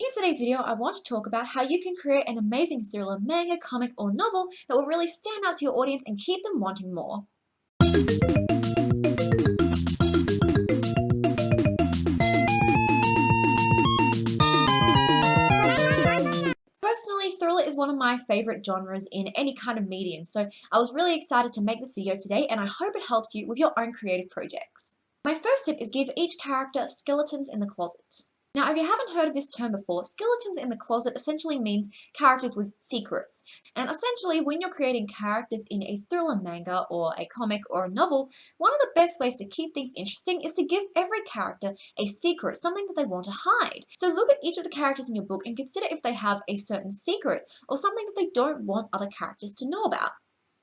In today's video, I want to talk about how you can create an amazing thriller, manga, comic, or novel that will really stand out to your audience and keep them wanting more. Personally, thriller is one of my favorite genres in any kind of medium, so I was really excited to make this video today, and I hope it helps you with your own creative projects. My first tip is give each character skeletons in the closet. Now, if you haven't heard of this term before, skeletons in the closet essentially means characters with secrets. And essentially, when you're creating characters in a thriller manga or a comic or a novel, one of the best ways to keep things interesting is to give every character a secret, something that they want to hide. So look at each of the characters in your book and consider if they have a certain secret or something that they don't want other characters to know about.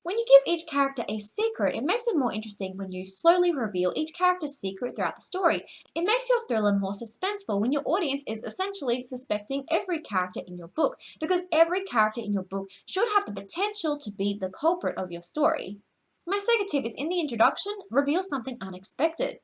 When you give each character a secret, it makes it more interesting when you slowly reveal each character's secret throughout the story. It makes your thriller more suspenseful when your audience is essentially suspecting every character in your book, because every character in your book should have the potential to be the culprit of your story. My second tip is in the introduction, reveal something unexpected.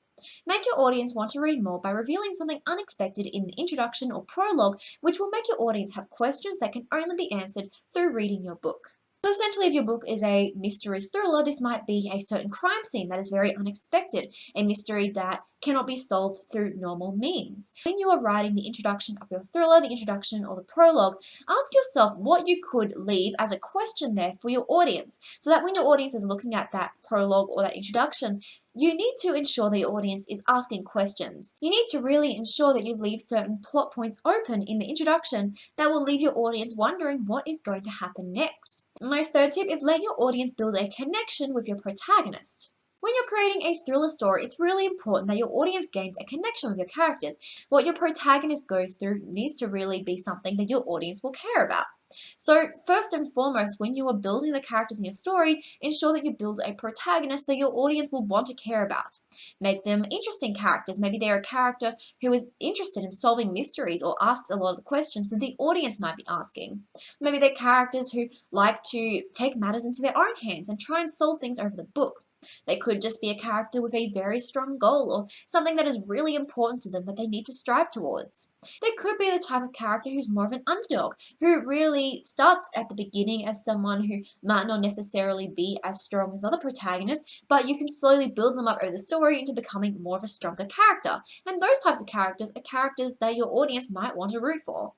Make your audience want to read more by revealing something unexpected in the introduction or prologue, which will make your audience have questions that can only be answered through reading your book. So essentially, if your book is a mystery thriller, this might be a certain crime scene that is very unexpected, a mystery that cannot be solved through normal means. When you are writing the introduction of your thriller, the introduction or the prologue, ask yourself what you could leave as a question there for your audience, so that when your audience is looking at that prologue or that introduction, you need to ensure that your audience is asking questions. You need to really ensure that you leave certain plot points open in the introduction that will leave your audience wondering what is going to happen next. My third tip is let your audience build a connection with your protagonist. When you're creating a thriller story, it's really important that your audience gains a connection with your characters. What your protagonist goes through needs to really be something that your audience will care about. So first and foremost, when you are building the characters in your story, ensure that you build a protagonist that your audience will want to care about. Make them interesting characters. Maybe they're a character who is interested in solving mysteries or asks a lot of the questions that the audience might be asking. Maybe they're characters who like to take matters into their own hands and try and solve things over the book. They could just be a character with a very strong goal or something that is really important to them that they need to strive towards. They could be the type of character who's more of an underdog, who really starts at the beginning as someone who might not necessarily be as strong as other protagonists, but you can slowly build them up over the story into becoming more of a stronger character. And those types of characters are characters that your audience might want to root for.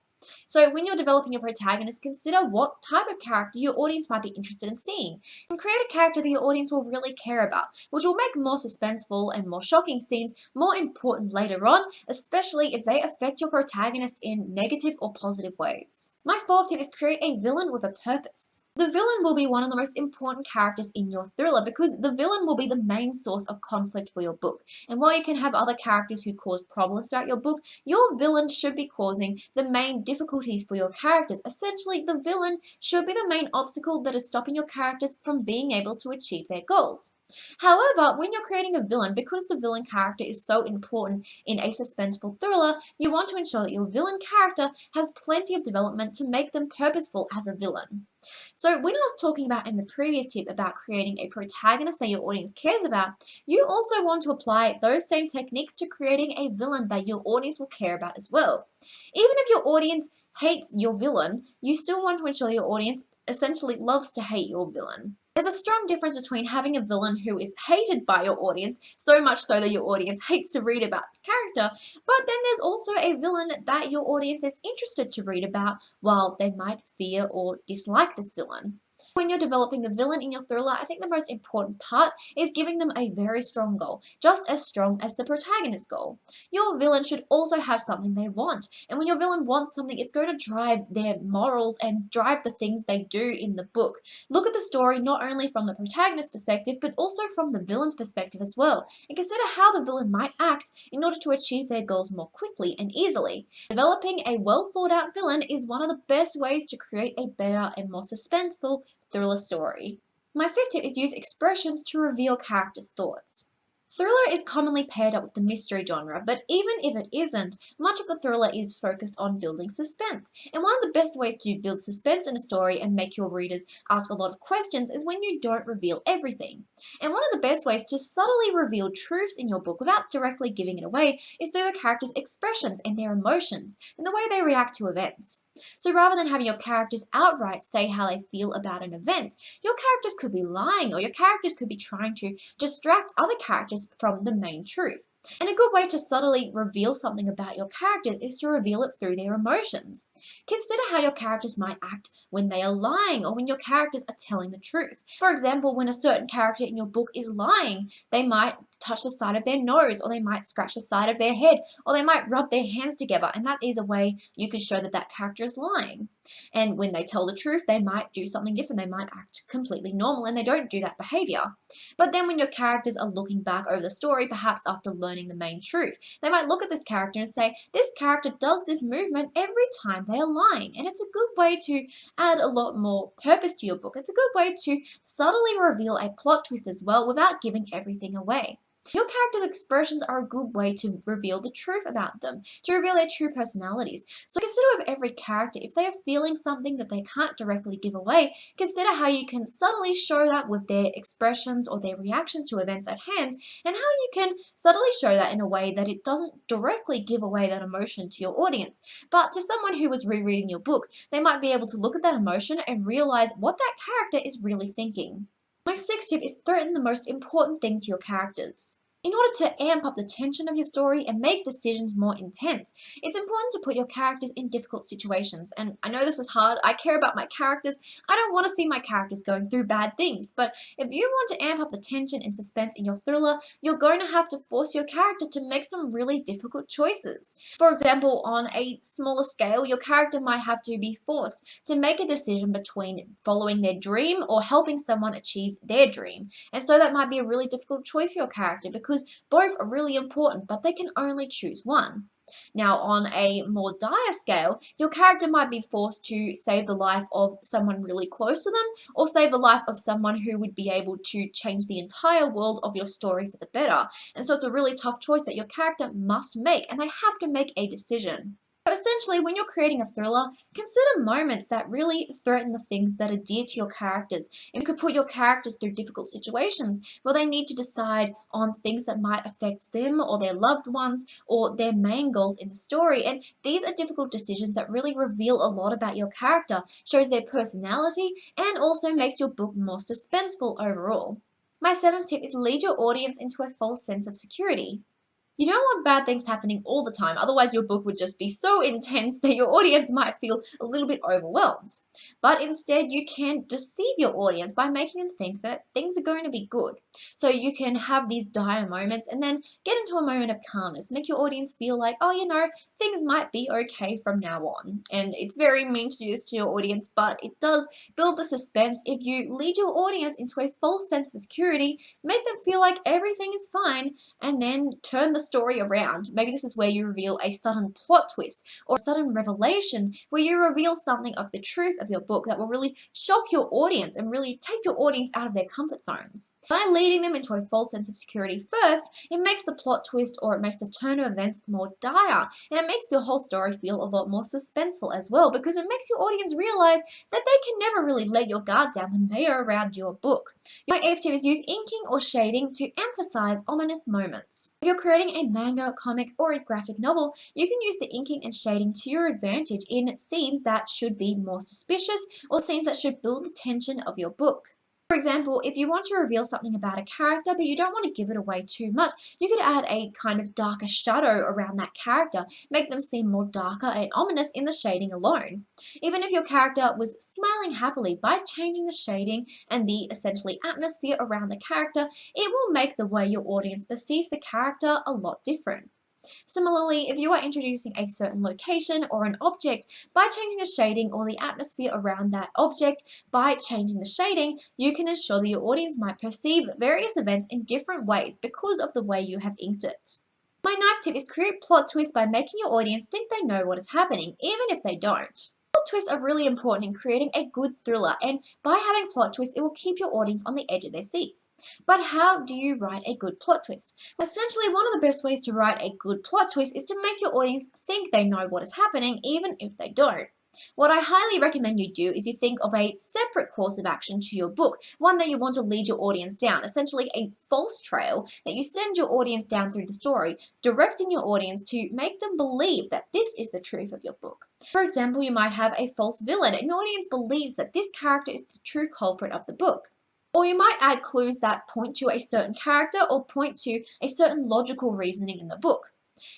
So when you're developing your protagonist, consider what type of character your audience might be interested in seeing, and create a character that your audience will really care about, which will make more suspenseful and more shocking scenes more important later on, especially if they affect your protagonist in negative or positive ways. My fourth tip is create a villain with a purpose. The villain will be one of the most important characters in your thriller because the villain will be the main source of conflict for your book. And while you can have other characters who cause problems throughout your book, your villain should be causing the main difficulties for your characters. Essentially, the villain should be the main obstacle that is stopping your characters from being able to achieve their goals. However, when you're creating a villain, because the villain character is so important in a suspenseful thriller, you want to ensure that your villain character has plenty of development to make them purposeful as a villain. So when I was talking about in the previous tip about creating a protagonist that your audience cares about, you also want to apply those same techniques to creating a villain that your audience will care about as well. Even if your audience hates your villain, you still want to ensure your audience essentially loves to hate your villain. There's a strong difference between having a villain who is hated by your audience, so much so that your audience hates to read about this character, but then there's also a villain that your audience is interested to read about while they might fear or dislike this villain. When you're developing the villain in your thriller, I think the most important part is giving them a very strong goal, just as strong as the protagonist's goal. Your villain should also have something they want, and when your villain wants something, it's going to drive their morals and drive the things they do in the book. Look at the story not only from the protagonist's perspective, but also from the villain's perspective as well, and consider how the villain might act in order to achieve their goals more quickly and easily. Developing a well thought out villain is one of the best ways to create a better and more suspenseful thriller story. My fifth tip is use expressions to reveal characters' thoughts. Thriller is commonly paired up with the mystery genre, but even if it isn't, much of the thriller is focused on building suspense. And one of the best ways to build suspense in a story and make your readers ask a lot of questions is when you don't reveal everything. And one of the best ways to subtly reveal truths in your book without directly giving it away is through the characters' expressions and their emotions and the way they react to events. So rather than having your characters outright say how they feel about an event, your characters could be lying, or your characters could be trying to distract other characters from the main truth. And a good way to subtly reveal something about your characters is to reveal it through their emotions. Consider how your characters might act when they are lying or when your characters are telling the truth. For example, when a certain character in your book is lying, they might touch the side of their nose, or they might scratch the side of their head, or they might rub their hands together, and that is a way you can show that that character is lying. And when they tell the truth, they might do something different. They might act completely normal, and they don't do that behavior. But then when your characters are looking back over the story, perhaps after learning the main truth, they might look at this character and say, this character does this movement every time they are lying. And it's a good way to add a lot more purpose to your book. It's a good way to subtly reveal a plot twist as well without giving everything away. Your characters' expressions are a good way to reveal the truth about them, to reveal their true personalities. So consider with every character, if they are feeling something that they can't directly give away, consider how you can subtly show that with their expressions or their reactions to events at hand, and how you can subtly show that in a way that it doesn't directly give away that emotion to your audience. But to someone who was rereading your book, they might be able to look at that emotion and realize what that character is really thinking. My sixth tip is threaten the most important thing to your characters. In order to amp up the tension of your story and make decisions more intense, it's important to put your characters in difficult situations. And I know this is hard. I care about my characters. I don't want to see my characters going through bad things. But if you want to amp up the tension and suspense in your thriller, you're going to have to force your character to make some really difficult choices. For example, on a smaller scale, your character might have to be forced to make a decision between following their dream or helping someone achieve their dream. And so that might be a really difficult choice for your character, because both are really important, but they can only choose one. Now, on a more dire scale, your character might be forced to save the life of someone really close to them, or save the life of someone who would be able to change the entire world of your story for the better. And so it's a really tough choice that your character must make, and they have to make a decision. So essentially, when you're creating a thriller, consider moments that really threaten the things that are dear to your characters. And you could put your characters through difficult situations where they need to decide on things that might affect them or their loved ones or their main goals in the story. And these are difficult decisions that really reveal a lot about your character, shows their personality, and also makes your book more suspenseful overall. My seventh tip is lead your audience into a false sense of security. You don't want bad things happening all the time, otherwise your book would just be so intense that your audience might feel a little bit overwhelmed. But instead, you can deceive your audience by making them think that things are going to be good. So you can have these dire moments and then get into a moment of calmness, make your audience feel like, oh, things might be okay from now on. And it's very mean to do this to your audience, but it does build the suspense. If you lead your audience into a false sense of security, make them feel like everything is fine, and then turn the story around. Maybe this is where you reveal a sudden plot twist or a sudden revelation where you reveal something of the truth of your book that will really shock your audience and really take your audience out of their comfort zones. By leading them into a false sense of security first, it makes the plot twist or it makes the turn of events more dire, and it makes the whole story feel a lot more suspenseful as well, because it makes your audience realize that they can never really let your guard down when they are around your book. My eighth tip is use inking or shading to emphasize ominous moments. If you're creating a manga, comic, or a graphic novel, you can use the inking and shading to your advantage in scenes that should be more suspicious or scenes that should build the tension of your book. For example, if you want to reveal something about a character but you don't want to give it away too much, you could add a kind of darker shadow around that character, make them seem more darker and ominous in the shading alone. Even if your character was smiling happily, by changing the shading and the essentially atmosphere around the character, it will make the way your audience perceives the character a lot different. Similarly, if you are introducing a certain location or an object, by changing the shading or the atmosphere around that object, by changing the shading, you can ensure that your audience might perceive various events in different ways because of the way you have inked it. My ninth tip is create plot twists by making your audience think they know what is happening, even if they don't. Plot twists are really important in creating a good thriller, and by having plot twists, it will keep your audience on the edge of their seats. But how do you write a good plot twist? Essentially, one of the best ways to write a good plot twist is to make your audience think they know what is happening, even if they don't. What I highly recommend you do is you think of a separate course of action to your book, one that you want to lead your audience down, essentially a false trail that you send your audience down through the story, directing your audience to make them believe that this is the truth of your book. For example, you might have a false villain, and your audience believes that this character is the true culprit of the book. Or you might add clues that point to a certain character or point to a certain logical reasoning in the book.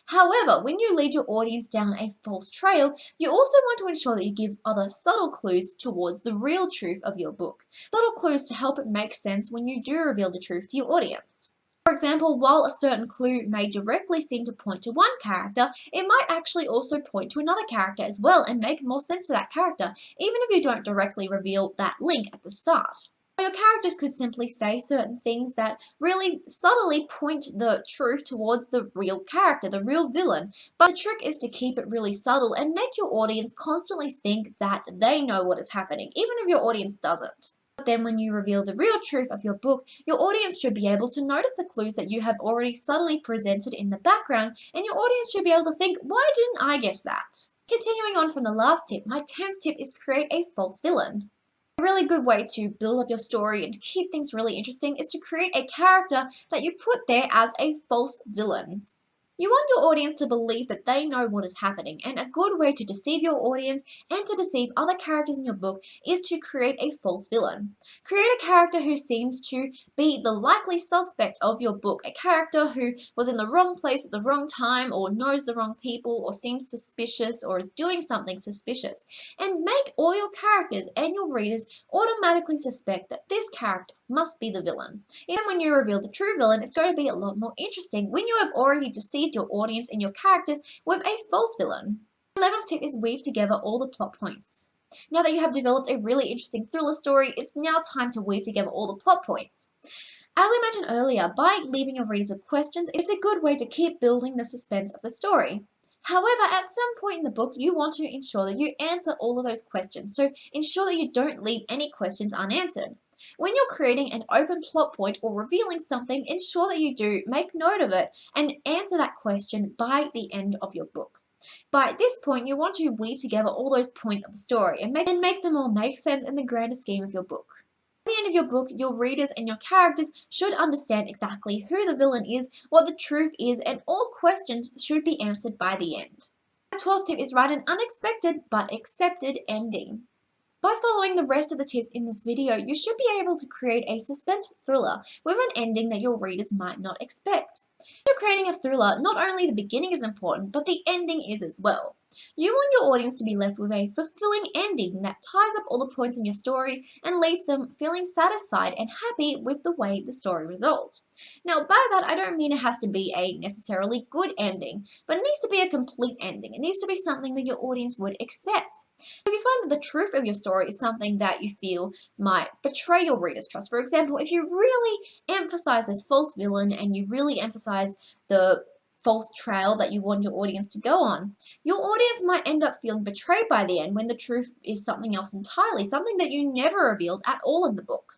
However, when you lead your audience down a false trail, you also want to ensure that you give other subtle clues towards the real truth of your book. Subtle clues to help it make sense when you do reveal the truth to your audience. For example, while a certain clue may directly seem to point to one character, it might actually also point to another character as well and make more sense to that character, even if you don't directly reveal that link at the start. Your characters could simply say certain things that really subtly point the truth towards the real character, the real villain. But the trick is to keep it really subtle and make your audience constantly think that they know what is happening, even if your audience doesn't. But then when you reveal the real truth of your book, your audience should be able to notice the clues that you have already subtly presented in the background, and your audience should be able to think, why didn't I guess that? Continuing on from the last tip, my 10th tip is create a false villain. A really good way to build up your story and to keep things really interesting is to create a character that you put there as a false villain. You want your audience to believe that they know what is happening, and a good way to deceive your audience and to deceive other characters in your book is to create a false villain. Create a character who seems to be the likely suspect of your book, a character who was in the wrong place at the wrong time, or knows the wrong people, or seems suspicious, or is doing something suspicious, and make all your characters and your readers automatically suspect that this character must be the villain. Even when you reveal the true villain, it's going to be a lot more interesting when you have already deceived your audience and your characters with a false villain. The 11th tip is weave together all the plot points. Now that you have developed a really interesting thriller story, it's now time to weave together all the plot points. As I mentioned earlier, by leaving your readers with questions, it's a good way to keep building the suspense of the story. However, at some point in the book, you want to ensure that you answer all of those questions, so ensure that you don't leave any questions unanswered. When you're creating an open plot point or revealing something, ensure that you do make note of it and answer that question by the end of your book. By this point, you want to weave together all those points of the story and make them all make sense in the grander scheme of your book. At the end of your book, your readers and your characters should understand exactly who the villain is, what the truth is, and all questions should be answered by the end. My 12th tip is write an unexpected but accepted ending. By following the rest of the tips in this video, you should be able to create a suspenseful thriller with an ending that your readers might not expect. When you're creating a thriller, not only the beginning is important, but the ending is as well. You want your audience to be left with a fulfilling ending that ties up all the points in your story and leaves them feeling satisfied and happy with the way the story resolved. Now, by that, I don't mean it has to be a necessarily good ending, but it needs to be a complete ending. It needs to be something that your audience would accept. If you find that the truth of your story is something that you feel might betray your reader's trust, for example, if you really emphasize this false villain and you really emphasize the false trail that you want your audience to go on, your audience might end up feeling betrayed by the end when the truth is something else entirely, something that you never revealed at all in the book.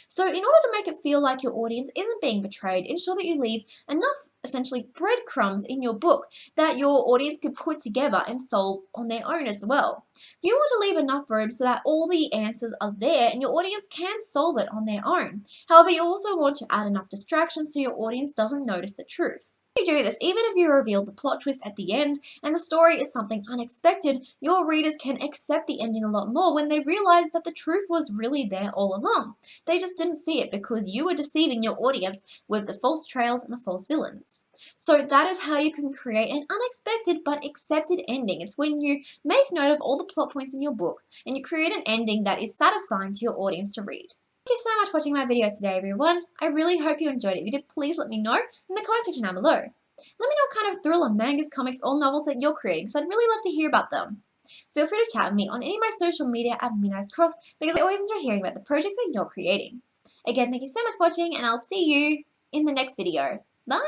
So in order to make it feel like your audience isn't being betrayed, ensure that you leave enough, essentially, breadcrumbs in your book that your audience can put together and solve on their own as well. You want to leave enough room so that all the answers are there and your audience can solve it on their own. However, you also want to add enough distractions so your audience doesn't notice the truth. If you do this, even if you reveal the plot twist at the end and the story is something unexpected, your readers can accept the ending a lot more when they realize that the truth was really there all along. They just didn't see it because you were deceiving your audience with the false trails and the false villains. So that is how you can create an unexpected but accepted ending. It's when you make note of all the plot points in your book and you create an ending that is satisfying to your audience to read. Thank you so much for watching my video today, everyone. I really hope you enjoyed it. If you did, please let me know in the comment section down below. Let me know what kind of thriller, mangas, comics, or novels that you're creating, because I'd really love to hear about them. Feel free to chat with me on any of my social media at MeNiceCross, because I always enjoy hearing about the projects that you're creating. Again, thank you so much for watching, and I'll see you in the next video. Bye!